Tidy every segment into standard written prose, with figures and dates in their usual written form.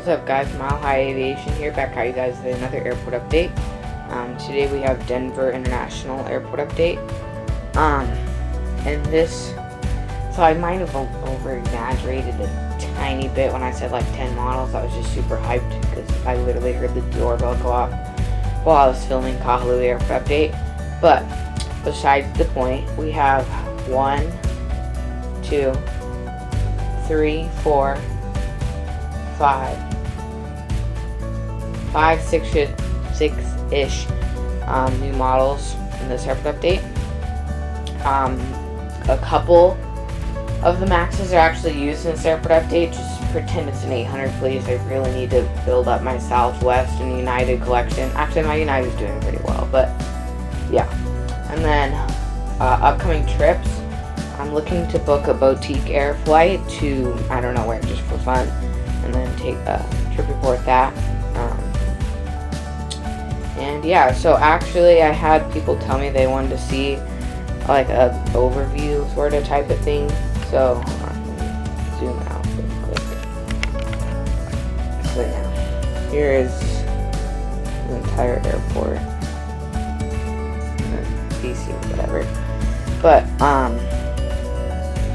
What's up guys, MileHigh Aviation here, back at you guys with another airport update. Today we have Denver International Airport update. And this, so I might have over-exaggerated a tiny bit when I said like 10 models. I was just super hyped because I literally heard the doorbell go off while I was filming Kahului Airport update. But besides the point, we have 1, 2, 3, 4, 6-ish new models in this airport update. A couple of the Maxes are actually used in this airport update. Just pretend it's an 800 please. I really need to build up my Southwest and United collection. Actually my United is doing pretty well, but yeah. And then upcoming trips, I'm looking to book a boutique air flight to I don't know where, just for fun, and then take a trip report that. And yeah, so actually I had people tell me they wanted to see like a overview sort of type of thing. So zoom out real quick. So yeah, here is the entire airport, DC or whatever. But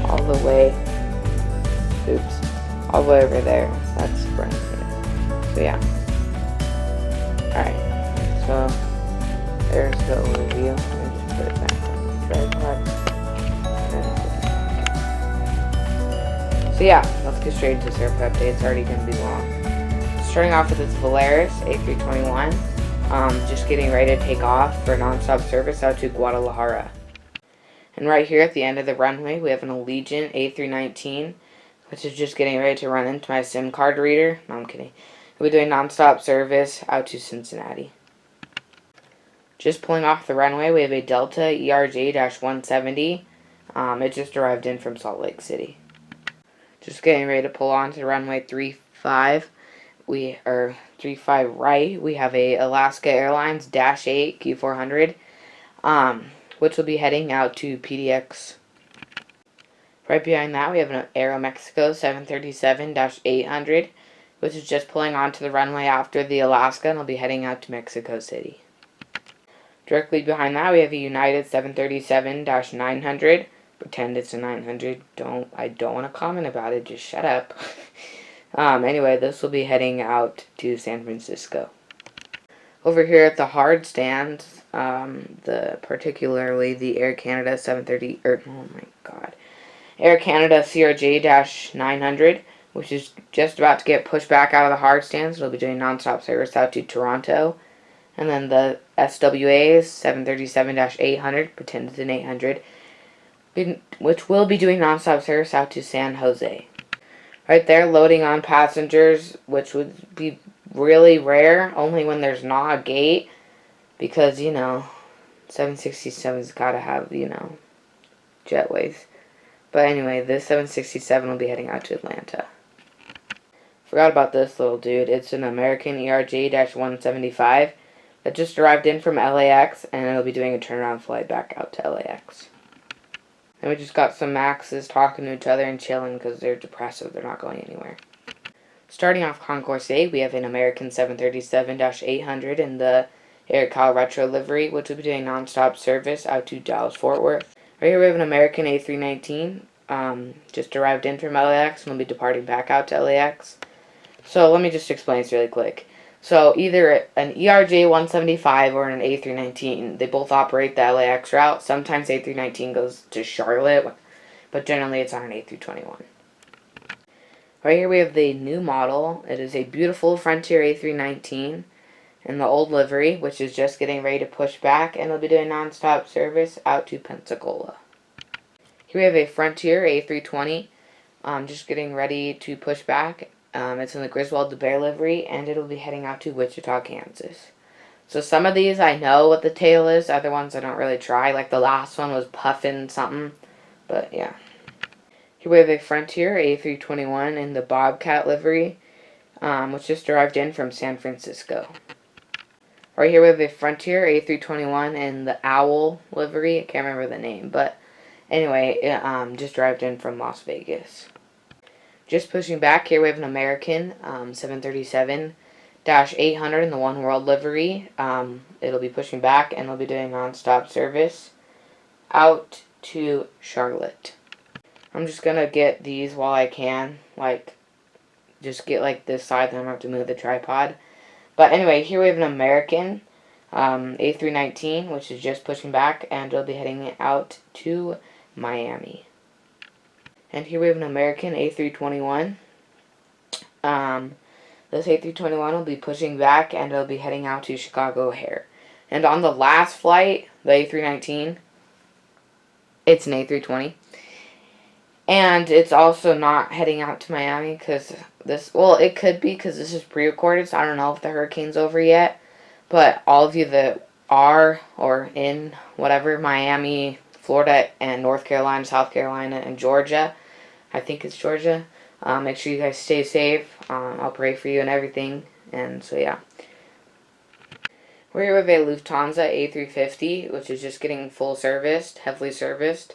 all the way, all the way over there, that's Durango. So yeah. Alright, so there's the overview. Let me just put it back on the tripod. So yeah, let's get straight into this airport update. It's already going to be long. Starting off with this Volaris A321. Just getting ready to take off for non-stop service out to Guadalajara. And right here at the end of the runway, we have an Allegiant A319, which is just getting ready to run into my SIM card reader. No, I'm kidding. We'll be doing non-stop service out to Cincinnati. Just pulling off the runway, we have a Delta ERJ-170. It just arrived in from Salt Lake City. Just getting ready to pull on to runway 35. 35 right. We have a Alaska Airlines Dash 8 Q400, which will be heading out to PDX. Right behind that, we have an Aeromexico 737-800, which is just pulling onto the runway after the Alaska and will be heading out to Mexico City. Directly behind that, we have a United 737-900. Pretend it's a 900. I don't want to comment about it. Just shut up. Anyway, this will be heading out to San Francisco. Over here at the hard stands, particularly the Air Canada 730, Air Canada CRJ-900, which is just about to get pushed back out of the hard stands. It'll be doing non-stop service out to Toronto. And then the SWA's 737-800, pretend it's an 800, which will be doing non-stop service out to San Jose. Right there, loading on passengers, which would be really rare, only when there's not a gate, because, 767's got to have, jetways. But anyway, this 767 will be heading out to Atlanta. Forgot about this little dude. It's an American ERJ-175 that just arrived in from LAX, and it'll be doing a turnaround flight back out to LAX. And we just got some Maxes talking to each other and chilling because they're depressive. They're not going anywhere. Starting off Concourse 8, we have an American 737-800 in the Air Cal Retro livery, which will be doing non-stop service out to Dallas-Fort Worth. Right here we have an American A319, just arrived in from LAX and will be departing back out to LAX. So let me just explain this really quick. So either an ERJ-175 or an A319, they both operate the LAX route. Sometimes A319 goes to Charlotte, but generally it's on an A321. Right here we have the new model. It is a beautiful Frontier A319 in the old livery, which is just getting ready to push back, and it'll be doing non-stop service out to Pensacola. Here we have a Frontier A320, just getting ready to push back. It's in the Griswold de Bear livery, and it'll be heading out to Wichita, Kansas. So some of these I know what the tail is, other ones I don't really try. Like the last one was Puffin something, but yeah. Here we have a Frontier A321 in the Bobcat livery, which just arrived in from San Francisco. Right here we have a Frontier A321 in the Owl livery. I can't remember the name, but anyway, it just arrived in from Las Vegas. Just pushing back, here we have an American 737-800 in the One World livery. It'll be pushing back, and it'll be doing non-stop service out to Charlotte. I'm just going to get these while I can, like, just get, like, this side, then I'm going to have to move the tripod. But anyway, here we have an American A319, which is just pushing back, and it'll be heading out to Miami. And here we have an American A321. This A321 will be pushing back, and it'll be heading out to Chicago O'Hare. And on the last flight, the A319, it's an A320. And it's also not heading out to Miami because this, well, it could be because this is pre-recorded, so I don't know if the hurricane's over yet. But all of you that are or in whatever, Miami, Florida, and North Carolina, South Carolina, and Georgia, I think it's Georgia, make sure you guys stay safe. I'll pray for you and everything. And so, yeah. We're here with a Lufthansa A350, which is just getting full serviced, heavily serviced.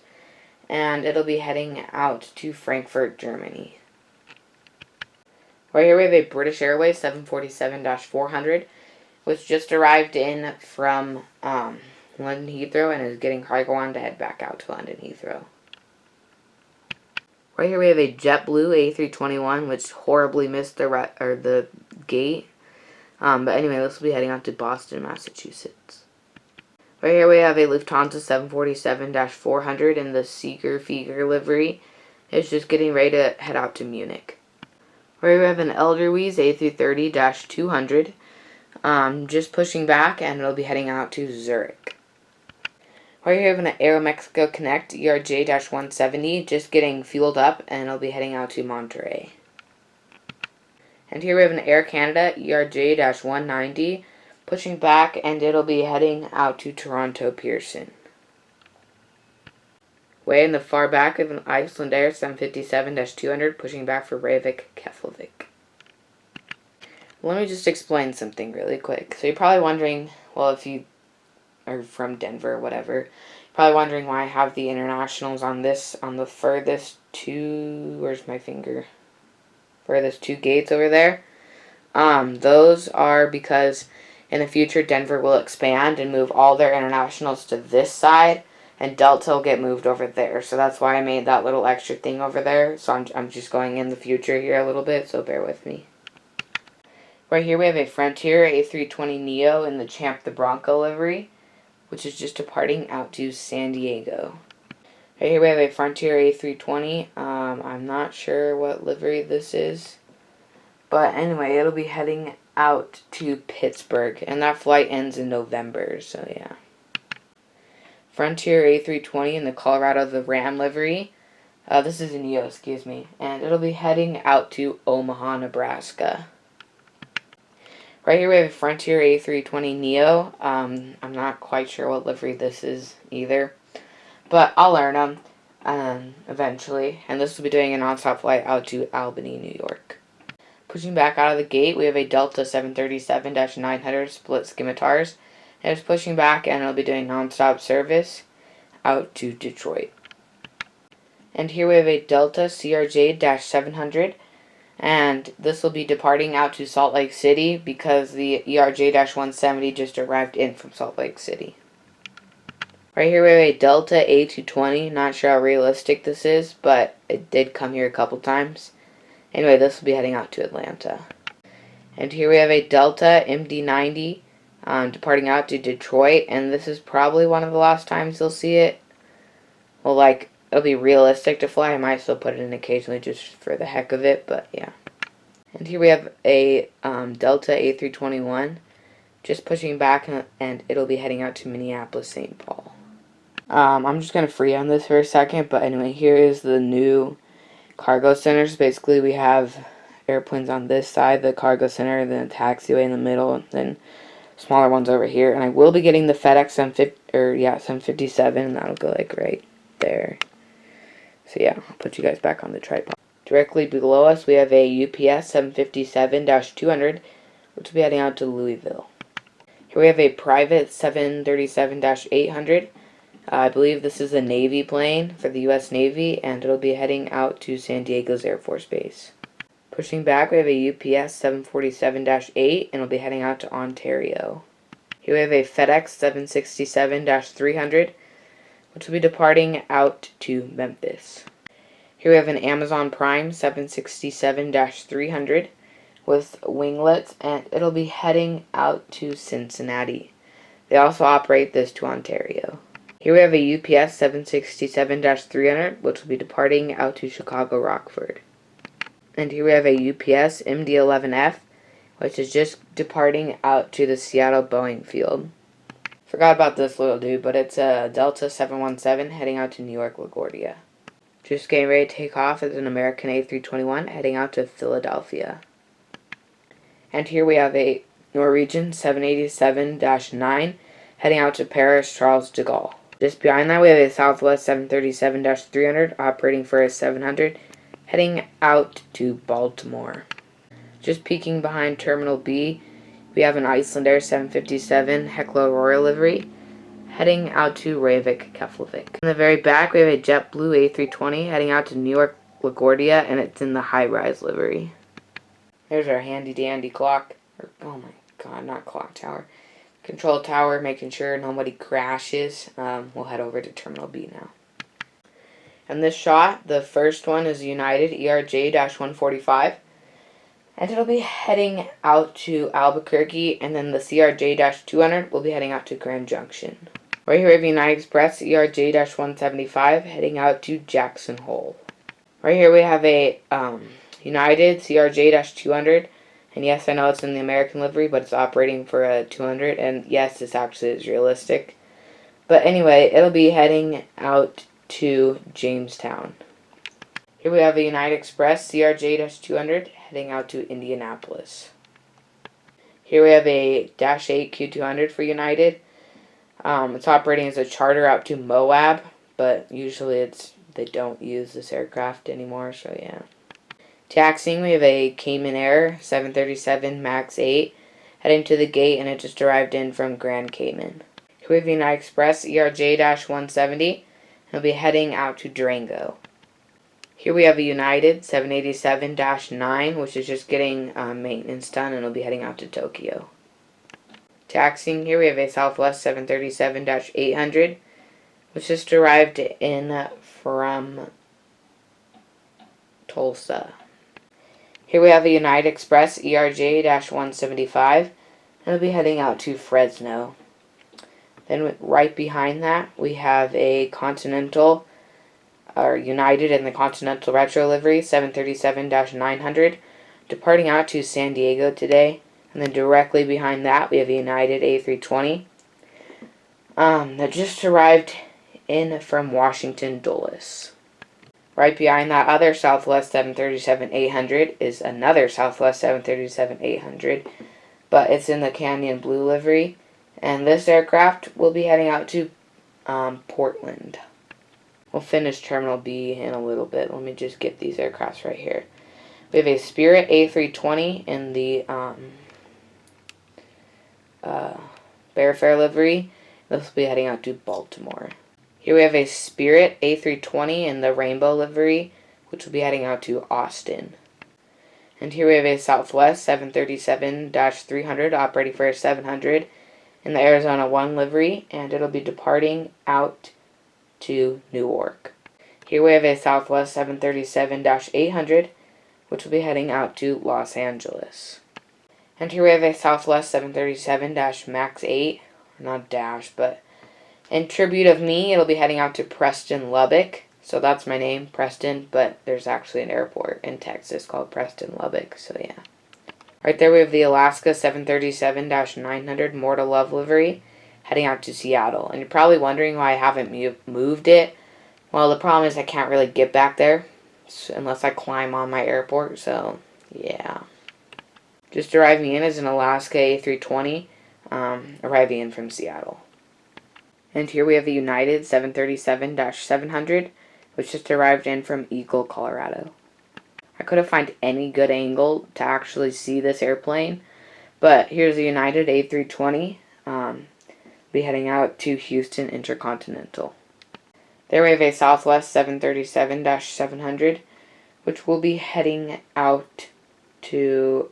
And it'll be heading out to Frankfurt, Germany. Right here we have a British Airways 747-400, which just arrived in from London Heathrow and is getting cargo on to head back out to London Heathrow. Right here we have a JetBlue A321, which horribly missed the gate. But anyway, this will be heading out to Boston, Massachusetts. Right here we have a Lufthansa 747-400 in the Seeger livery. It's just getting ready to head out to Munich. Right here we have an Edelweiss A330-200, just pushing back, and it'll be heading out to Zurich. Right here we have an Aeromexico Connect ERJ-170, just getting fueled up, and it'll be heading out to Monterrey. And here we have an Air Canada ERJ-190, pushing back, and it'll be heading out to Toronto Pearson. Way in the far back of an Icelandair 757-200, pushing back for Reykjavik, Keflavik. Let me just explain something really quick. So you're probably wondering, well, if you are from Denver or whatever, you're probably wondering why I have the internationals on this, on the furthest two, where's my finger? Furthest two gates over there. Those are because in the future, Denver will expand and move all their internationals to this side, and Delta will get moved over there. So that's why I made that little extra thing over there. So I'm just going in the future here a little bit, so bear with me. Right here we have a Frontier A320neo in the Champ the Bronco livery, which is just departing out to San Diego. Right here we have a Frontier A320. I'm not sure what livery this is, but anyway, it'll be heading out to Pittsburgh, and that flight ends in November, so yeah. Frontier A320 in the Colorado the Ram livery. This is a Neo, excuse me, and it'll be heading out to Omaha, Nebraska. Right here we have a Frontier A320 Neo. I'm not quite sure what livery this is either, but I'll learn them eventually, and this will be doing a non-stop flight out to Albany, New York. Pushing back out of the gate, we have a Delta 737-900 split scimitars. And it's pushing back, and it'll be doing non-stop service out to Detroit. And here we have a Delta CRJ-700, and this will be departing out to Salt Lake City because the ERJ-170 just arrived in from Salt Lake City. Right here we have a Delta A220. Not sure how realistic this is, but it did come here a couple times. Anyway, this will be heading out to Atlanta. And here we have a Delta MD-90 departing out to Detroit, and this is probably one of the last times you'll see it. Well, like, it'll be realistic to fly. I might still put it in occasionally just for the heck of it, but yeah. And here we have a Delta A321 just pushing back, and it'll be heading out to Minneapolis, St. Paul. I'm just going to free on this for a second, but anyway, here is the new cargo centers. Basically, we have airplanes on this side, the cargo center, then the taxiway in the middle, and then smaller ones over here. And I will be getting the FedEx 757, and that'll go like right there. So yeah, I'll put you guys back on the tripod. Directly below us, we have a UPS 757-200, which will be heading out to Louisville. Here we have a private 737-800, I believe this is a Navy plane for the U.S. Navy, and it'll be heading out to San Diego's Air Force Base. Pushing back, we have a UPS 747-8, and it'll be heading out to Ontario. Here we have a FedEx 767-300, which will be departing out to Memphis. Here we have an Amazon Prime 767-300 with winglets, and it'll be heading out to Cincinnati. They also operate this to Ontario. Here we have a UPS 767-300, which will be departing out to Chicago Rockford. And here we have a UPS MD-11F, which is just departing out to the Seattle Boeing field. Forgot about this little dude, but it's a Delta 717 heading out to New York LaGuardia. Just getting ready to take off is an American A321 heading out to Philadelphia. And here we have a Norwegian 787-9 heading out to Paris Charles de Gaulle. Just behind that, we have a Southwest 737-300 operating for a 700 heading out to Baltimore. Just peeking behind Terminal B, we have an Icelandair 757 Hekla Royal livery heading out to Reykjavik, Keflavik. In the very back, we have a JetBlue A320 heading out to New York LaGuardia, and it's in the high-rise livery. There's our handy-dandy clock. Oh my god, not clock tower. Control tower, making sure nobody crashes. We'll head over to Terminal B now. And this shot, the first one is United ERJ-145. And it'll be heading out to Albuquerque, and then the CRJ-200 will be heading out to Grand Junction. Right here we have United Express ERJ-175 heading out to Jackson Hole. Right here we have a United CRJ-200. And yes, I know it's in the American livery, but it's operating for a 200. And yes, this actually is realistic. But anyway, it'll be heading out to Jamestown. Here we have a United Express CRJ-200 heading out to Indianapolis. Here we have a Dash 8 Q200 for United. It's operating as a charter out to Moab, but usually they don't use this aircraft anymore, so yeah. Taxiing, we have a Cayman Air 737 MAX 8 heading to the gate, and it just arrived in from Grand Cayman. Here we have United Express ERJ-170. It'll be heading out to Durango. Here we have a United 787-9, which is just getting maintenance done, and it'll be heading out to Tokyo. Taxiing, here we have a Southwest 737-800, which just arrived in from Tulsa. Here we have a United Express ERJ-175, and it'll be heading out to Fresno. Then right behind that, we have a Continental, or United in the Continental Retro livery, 737-900, departing out to San Diego today. And then directly behind that, we have a United A320 that just arrived in from Washington Dulles. Right behind that other Southwest 737-800 is another Southwest 737-800, but it's in the Canyon Blue livery. And this aircraft will be heading out to Portland. We'll finish Terminal B in a little bit. Let me just get these aircrafts right here. We have a Spirit A320 in the Bearfair livery. This will be heading out to Baltimore. Here we have a Spirit A320 in the Rainbow livery, which will be heading out to Austin. And here we have a Southwest 737-300 operating for a 700 in the Arizona 1 livery, and it'll be departing out to Newark. Here we have a Southwest 737-800, which will be heading out to Los Angeles. And here we have a Southwest 737-MAX 8, not dash, but in tribute of me, it'll be heading out to Preston, Lubbock. So that's my name, Preston, but there's actually an airport in Texas called Preston, Lubbock, so yeah. Right there we have the Alaska 737-900 More to Love livery heading out to Seattle. And you're probably wondering why I haven't moved it. Well, the problem is I can't really get back there unless I climb on my airport, so yeah. Just arriving in is an Alaska A320 arriving in from Seattle. And here we have a United 737-700, which just arrived in from Eagle, Colorado. I couldn't find any good angle to actually see this airplane, but here's a United A320. Be heading out to Houston Intercontinental. There we have a Southwest 737-700, which will be heading out to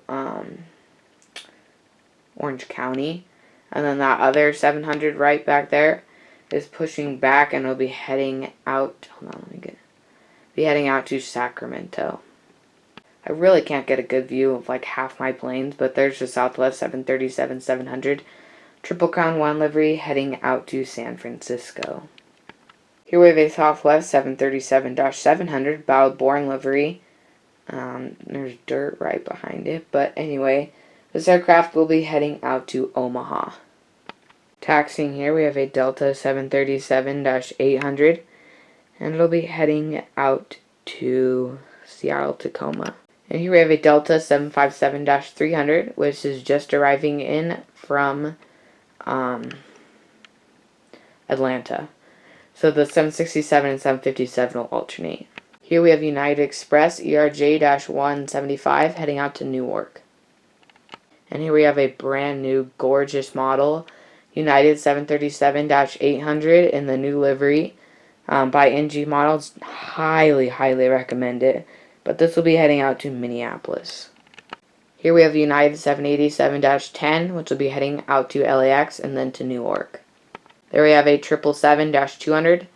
Orange County. And then that other 700 right back there is pushing back and will be heading out, be heading out to Sacramento. I really can't get a good view of like half my planes, but there's the Southwest 737-700, Triple Crown 1 livery heading out to San Francisco. Here we have a Southwest 737-700, Bowed Bourne livery. There's dirt right behind it, but anyway, this aircraft will be heading out to Omaha. Taxiing here, we have a Delta 737-800, and it'll be heading out to Seattle, Tacoma. And here we have a Delta 757-300, which is just arriving in from Atlanta. So the 767 and 757 will alternate. Here we have United Express ERJ-175 heading out to Newark. And here we have a brand new gorgeous model, United 737-800 in the new livery by NG Models. Highly, highly recommend it. But this will be heading out to Minneapolis. Here we have the United 787-10, which will be heading out to LAX and then to Newark. There we have a 777-200,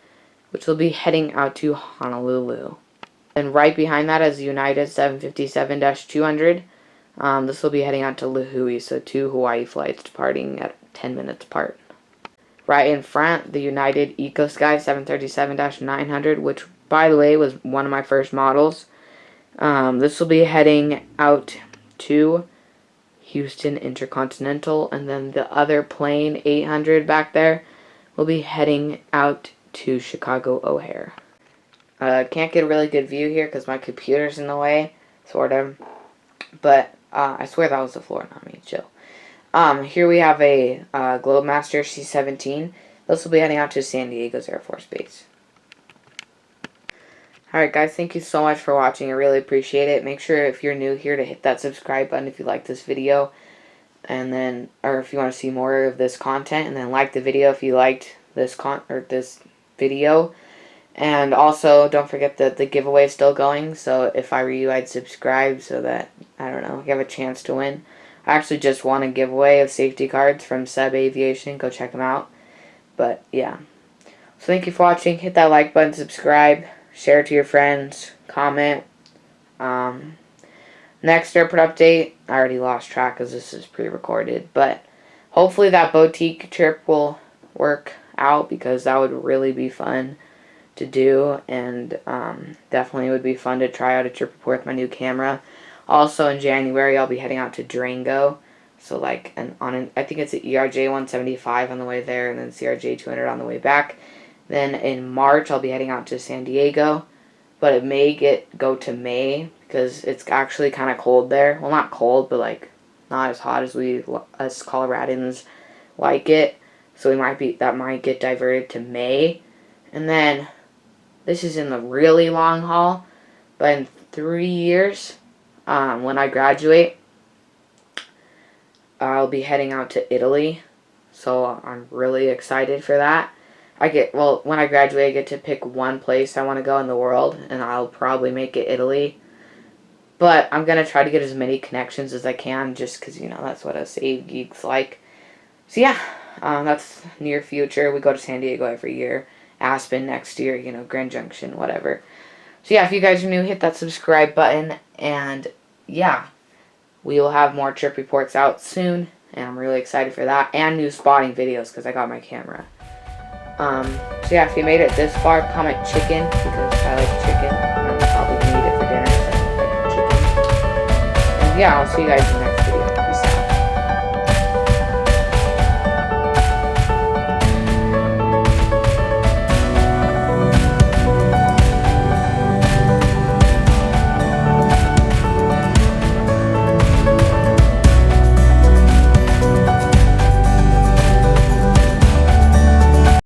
which will be heading out to Honolulu. And right behind that is the United 757-200. This will be heading out to Lahui, so 2 Hawaii flights departing at 10 minutes apart. Right in front, the United EcoSky 737-900, which, by the way, was one of my first models. This will be heading out to Houston Intercontinental, and then the other plane, 800 back there, will be heading out to Chicago O'Hare. Can't get a really good view here because my computer's in the way, sort of. But I swear that was the floor, not me. Chill. Here we have a Globemaster C-17. This will be heading out to San Diego's Air Force Base. Alright guys, thank you so much for watching. I really appreciate it. Make sure if you're new here to hit that subscribe button if you like this video. And then, or if you want to see more of this content. And then like the video if you liked this video. And also, don't forget that the giveaway is still going. So if I were you, I'd subscribe so that, I don't know, you have a chance to win. I actually just won a giveaway of safety cards from MileHigh Aviation. Go check them out. But yeah. So thank you for watching. Hit that like button, subscribe. Share it to your friends, comment. Next airport update, I already lost track because this is pre-recorded, but hopefully that boutique trip will work out because that would really be fun to do, and definitely would be fun to try out a trip report with my new camera. Also in January, I'll be heading out to Durango, so like I think it's an ERJ-175 on the way there, and then CRJ-200 on the way back. Then in March, I'll be heading out to San Diego, but it may go to May because it's actually kind of cold there. Well, not cold, but like not as hot as us Coloradans like it. So that might get diverted to May. And then this is in the really long haul, but in 3 years, when I graduate, I'll be heading out to Italy. So I'm really excited for that. When I graduate, I get to pick one place I want to go in the world, and I'll probably make it Italy. But I'm going to try to get as many connections as I can, just because, that's what us Ave geeks like. So yeah, that's near future. We go to San Diego every year. Aspen next year, Grand Junction, whatever. So yeah, if you guys are new, hit that subscribe button, and yeah, we will have more trip reports out soon, and I'm really excited for that, and new spotting videos, because I got my camera. So yeah, if you made it this far, comment chicken, because I like chicken. I'm probably going to eat it for dinner, so chicken. And yeah, I'll see you guys in the next